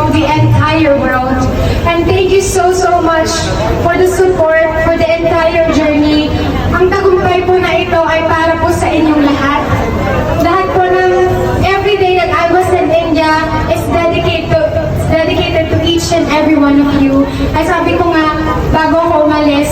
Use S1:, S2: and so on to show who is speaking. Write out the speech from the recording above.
S1: of the entire world. And thank you so much for the support for the entire journey. Ang tagumpay po na ito ay para po sa inyong lahat. Lahat po ng everyday that I was in India is dedicated to each and every one of you. Ay sabi ko nga, bago ako umalis,